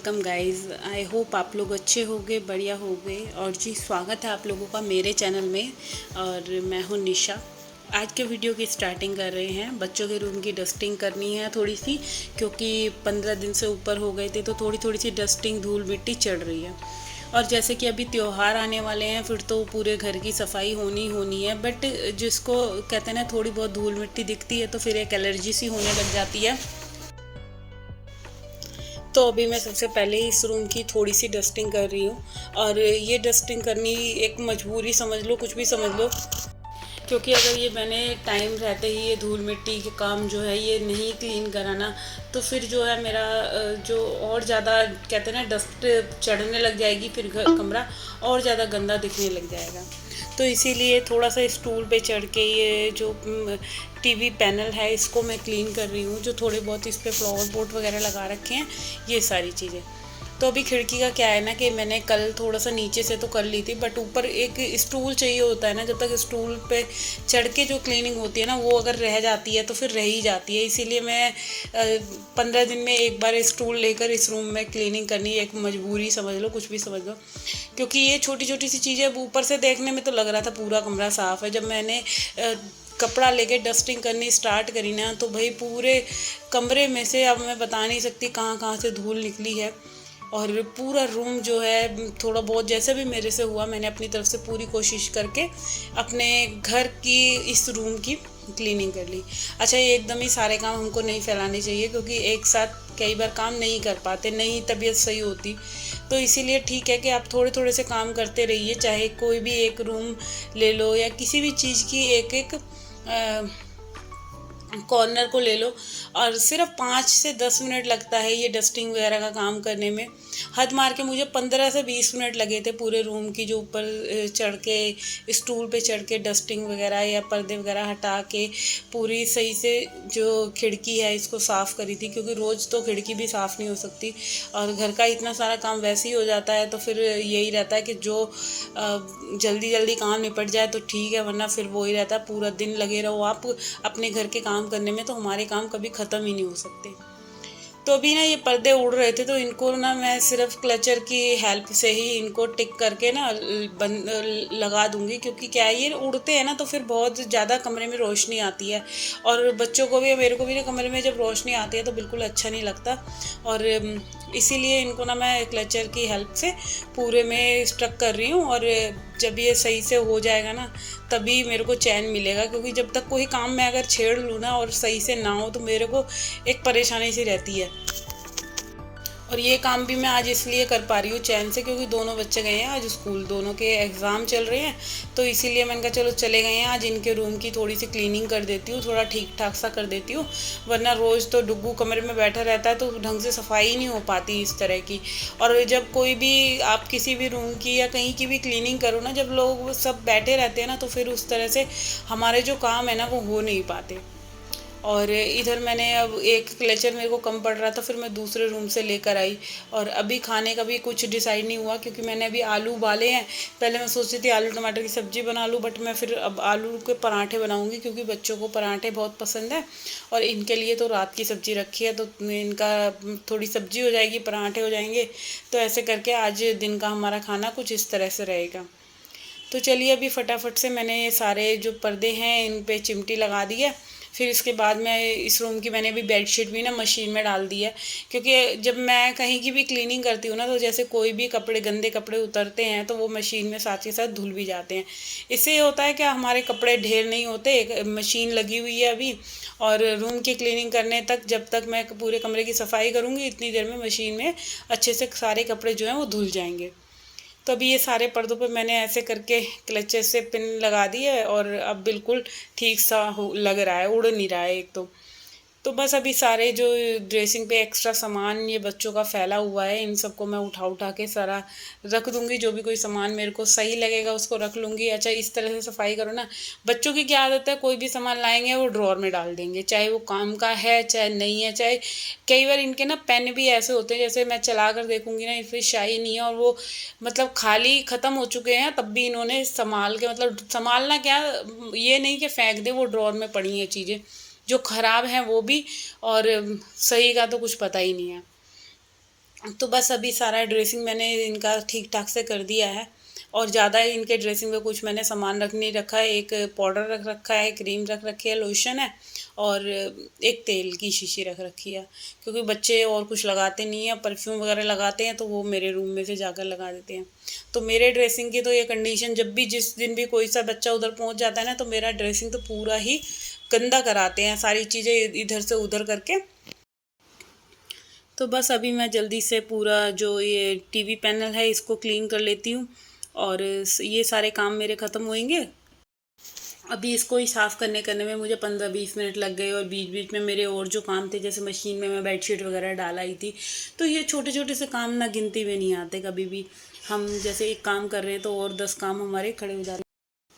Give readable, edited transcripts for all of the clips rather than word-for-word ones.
Welcome guys. I hope आप लोग अच्छे होंगे, बढ़िया होंगे। और जी स्वागत है आप लोगों का मेरे चैनल में। और मैं हूँ निशा। आज के वीडियो की स्टार्टिंग कर रहे हैं। बच्चों के रूम की डस्टिंग करनी है थोड़ी सी, क्योंकि 15 दिन से ऊपर हो गए थे तो थोड़ी थोड़ी सी डस्टिंग धूल मिट्टी चढ़ रही है। और जैसे कि अभी त्यौहार आने वाले हैं, फिर तो पूरे घर की सफाई होनी होनी है। बट जिसको कहते हैं ना, थोड़ी बहुत धूल मिट्टी दिखती है तो फिर एक एलर्जी सी होने लग जाती है। तो अभी मैं सबसे पहले इस रूम की थोड़ी सी डस्टिंग कर रही हूँ। और ये डस्टिंग करनी एक मजबूरी समझ लो, कुछ भी समझ लो, क्योंकि अगर ये मैंने टाइम रहते ही ये धूल मिट्टी के काम जो है ये नहीं क्लीन कराना, तो फिर जो है मेरा जो और ज़्यादा कहते हैं ना डस्ट चढ़ने लग जाएगी, फिर कमरा और ज़्यादा गंदा दिखने लग जाएगा। तो इसीलिए थोड़ा सा स्टूल पे चढ़ के ये जो टीवी पैनल है इसको मैं क्लीन कर रही हूँ। जो थोड़े बहुत इस पर फ्लावर पॉट वगैरह लगा रखे हैं, ये सारी चीज़ें। तो अभी खिड़की का क्या है ना कि मैंने कल थोड़ा सा नीचे से तो कर ली थी, बट ऊपर एक स्टूल चाहिए होता है ना। जब तक स्टूल पे चढ़ के जो क्लीनिंग होती है ना, वो अगर रह जाती है तो फिर रह ही जाती है। इसीलिए मैं 15 दिन में एक बार स्टूल लेकर इस रूम में क्लीनिंग करनी एक मजबूरी समझ लो, कुछ भी समझ लो। क्योंकि ये छोटी छोटी सी चीज़ें, ऊपर से देखने में तो लग रहा था पूरा कमरा साफ़ है। जब मैंने कपड़ा लेके डस्टिंग करनी स्टार्ट करी ना, तो भाई पूरे कमरे में से अब मैं बता नहीं सकती कहाँ कहाँ से धूल निकली है। और पूरा रूम जो है, थोड़ा बहुत जैसे भी मेरे से हुआ, मैंने अपनी तरफ से पूरी कोशिश करके अपने घर की इस रूम की क्लीनिंग कर ली। अच्छा, ये एकदम ही सारे काम हमको नहीं फैलाने चाहिए, क्योंकि एक साथ कई बार काम नहीं कर पाते, नहीं तबीयत सही होती। तो इसीलिए ठीक है कि आप थोड़े थोड़े से काम करते रहिए। चाहे कोई भी एक रूम ले लो या किसी भी चीज़ की एक एक कॉर्नर को ले लो, और सिर्फ 5 से 10 मिनट लगता है ये डस्टिंग वगैरह का काम करने में। हद मार के मुझे 15 से 20 मिनट लगे थे पूरे रूम की जो ऊपर चढ़ के स्टूल पे चढ़ के डस्टिंग वगैरह या पर्दे वगैरह हटा के पूरी सही से जो खिड़की है इसको साफ़ करी थी। क्योंकि रोज़ तो खिड़की भी साफ़ नहीं हो सकती, और घर का इतना सारा काम वैसे ही हो जाता है। तो फिर यही रहता है कि जो जल्दी जल्दी काम निपट जाए तो ठीक है, वरना फिर वही रहता है पूरा दिन लगे रहो आप अपने घर के काम करने में, तो हमारे काम कभी ख़त्म ही नहीं हो सकते। तो अभी ना ये पर्दे उड़ रहे थे, तो इनको ना मैं सिर्फ क्लचर की हेल्प से ही इनको टिक करके ना लगा दूंगी। क्योंकि क्या है, ये उड़ते हैं ना तो फिर बहुत ज़्यादा कमरे में रोशनी आती है, और बच्चों को भी मेरे को भी ना कमरे में जब रोशनी आती है तो बिल्कुल अच्छा नहीं लगता। और इसीलिए इनको ना मैं क्लचर की हेल्प से पूरे में स्टक कर रही हूँ। और जब ये सही से हो जाएगा ना, तभी मेरे को चैन मिलेगा। क्योंकि जब तक कोई काम मैं अगर छेड़ लूँ ना और सही से ना हो, तो मेरे को एक परेशानी सी रहती है। और ये काम भी मैं आज इसलिए कर पा रही हूँ चैन से, क्योंकि दोनों बच्चे गए हैं आज स्कूल, दोनों के एग्ज़ाम चल रहे हैं। तो इसीलिए मैंने कहा चलो चले गए हैं, आज इनके रूम की थोड़ी सी क्लीनिंग कर देती हूँ, थोड़ा ठीक ठाक सा कर देती हूँ। वरना रोज़ तो डुग्गू कमरे में बैठा रहता है तो ढंग से सफाई ही नहीं हो पाती इस तरह की। और जब कोई भी आप किसी भी रूम की या कहीं की भी क्लीनिंग करो ना, जब लोग सब बैठे रहते हैं ना, तो फिर उस तरह से हमारे जो काम है ना वो हो नहीं पाते। और इधर मैंने अब एक क्लेचर मेरे को कम पड़ रहा था, फिर मैं दूसरे रूम से लेकर आई। और अभी खाने का भी कुछ डिसाइड नहीं हुआ, क्योंकि मैंने अभी आलू उबाले हैं। पहले मैं सोच रही थी आलू टमाटर की सब्ज़ी बना लूँ, बट मैं फिर अब आलू के पराठे बनाऊँगी, क्योंकि बच्चों को पराठे बहुत पसंद है। और इनके लिए तो रात की सब्ज़ी रखी है, तो इनका थोड़ी सब्ज़ी हो जाएगी, पराठे हो जाएंगे। तो ऐसे करके आज दिन का हमारा खाना कुछ इस तरह से रहेगा। तो चलिए अभी फटाफट से मैंने ये सारे जो पर्दे हैं इन पे चिमटी लगा दी है। फिर इसके बाद मैं इस रूम की मैंने अभी बेडशीट भी ना मशीन में डाल दी है। क्योंकि जब मैं कहीं की भी क्लीनिंग करती हूँ ना, तो जैसे कोई भी कपड़े गंदे कपड़े उतरते हैं तो वो मशीन में साथ के साथ धुल भी जाते हैं। इससे ये होता है कि हमारे कपड़े ढेर नहीं होते। एक मशीन लगी हुई है अभी, और रूम की क्लीनिंग करने तक, जब तक मैं पूरे कमरे की सफाई करूँगी, इतनी देर में मशीन में अच्छे से सारे कपड़े जो हैं वो धुल जाएंगे। तो अभी ये सारे पर्दों पे मैंने ऐसे करके क्लचर से पिन लगा दी है, और अब बिल्कुल ठीक सा हो लग रहा है, उड़ नहीं रहा है एक तो बस अभी सारे जो ड्रेसिंग पे एक्स्ट्रा सामान ये बच्चों का फैला हुआ है, इन सबको मैं उठा उठा के सारा रख दूंगी। जो भी कोई सामान मेरे को सही लगेगा उसको रख लूँगी। अच्छा, इस तरह से सफाई करो ना। बच्चों की क्या आदत है, कोई भी सामान लाएंगे वो ड्रॉर में डाल देंगे, चाहे वो काम का है चाहे नहीं है। चाहे कई बार इनके ना पेन भी ऐसे होते हैं, जैसे मैं चला कर देखूंगी ना, इस पर शाही नहीं है और वो मतलब खाली ख़त्म हो चुके हैं, तब भी इन्होंने संभाल के, मतलब संभालना क्या, ये नहीं कि फेंक दे, वो ड्रॉर में पड़ी हैं चीज़ें जो ख़राब हैं वो भी, और सही का तो कुछ पता ही नहीं है। तो बस अभी सारा ड्रेसिंग मैंने इनका ठीक ठाक से कर दिया है, और ज़्यादा इनके ड्रेसिंग में कुछ मैंने सामान रख नहीं रखा है। एक पाउडर रख रखा है, क्रीम रख रखी है, लोशन है, और एक तेल की शीशी रख रखी है, क्योंकि बच्चे और कुछ लगाते नहीं हैं, परफ्यूम वगैरह लगाते हैं तो वो मेरे रूम में से जाकर लगा देते हैं। तो मेरे ड्रेसिंग की तो ये कंडीशन, जब भी जिस दिन भी कोई सा बच्चा उधर पहुंच जाता है ना, तो मेरा ड्रेसिंग तो पूरा ही गंदा कराते हैं, सारी चीज़ें इधर से उधर करके। तो बस अभी मैं जल्दी से पूरा जो ये टीवी पैनल है इसको क्लीन कर लेती हूँ, और ये सारे काम मेरे ख़त्म होंगे। अभी इसको ही साफ़ करने करने में मुझे 15-20 मिनट लग गए, और बीच बीच में मेरे और जो काम थे, जैसे मशीन में मैं बेडशीट वगैरह डाल आई थी। तो ये छोटे छोटे से काम ना गिनती में नहीं आते कभी भी। हम जैसे एक काम कर रहे हैं तो और 10 काम हमारे खड़े हो जाते हैं।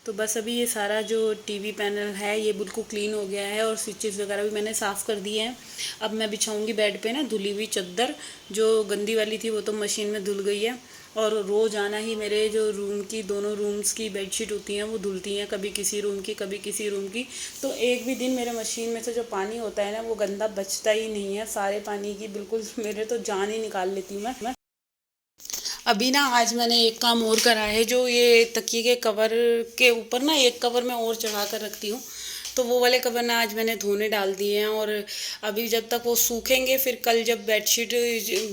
तो बस अभी ये सारा जो टीवी पैनल है ये बिल्कुल क्लीन हो गया है, और स्विचेस वगैरह भी मैंने साफ़ कर दिए हैं। अब मैं बिछाऊंगी बेड पे ना धुली हुई चादर, जो गंदी वाली थी वो तो मशीन में धुल गई है। और रोज़ आना ही मेरे जो रूम की, दोनों रूम्स की बेडशीट होती हैं वो धुलती हैं, कभी किसी रूम की कभी किसी रूम की। तो एक भी दिन मेरे मशीन में से जो पानी होता है ना वो गंदा बचता ही नहीं है, सारे पानी की बिल्कुल मेरे तो जान ही निकाल लेती हूँ मैं। अभी ना आज मैंने एक काम और करा है, जो ये तकिए के कवर के ऊपर ना एक कवर मैं और चढ़ा कर रखती हूँ। तो वो वाले कवर ना आज मैंने धोने डाल दिए हैं, और अभी जब तक वो सूखेंगे, फिर कल जब बेडशीट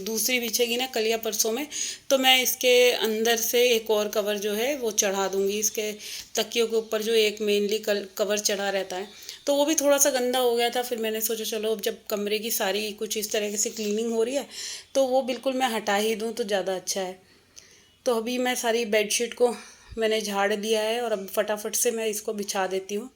दूसरी बिछेगी ना, कल या परसों में, तो मैं इसके अंदर से एक और कवर जो है वो चढ़ा दूँगी। इसके तकियों के ऊपर जो एक मेनली कवर चढ़ा रहता है, तो वो भी थोड़ा सा गंदा हो गया था। फिर मैंने सोचा चलो अब जब कमरे की सारी कुछ इस तरह से क्लीनिंग हो रही है, तो वो बिल्कुल मैं हटा ही दूँ तो ज़्यादा अच्छा है। तो अभी मैं सारी बेडशीट को मैंने झाड़ दिया है, और अब फटाफट से मैं इसको बिछा देती हूँ।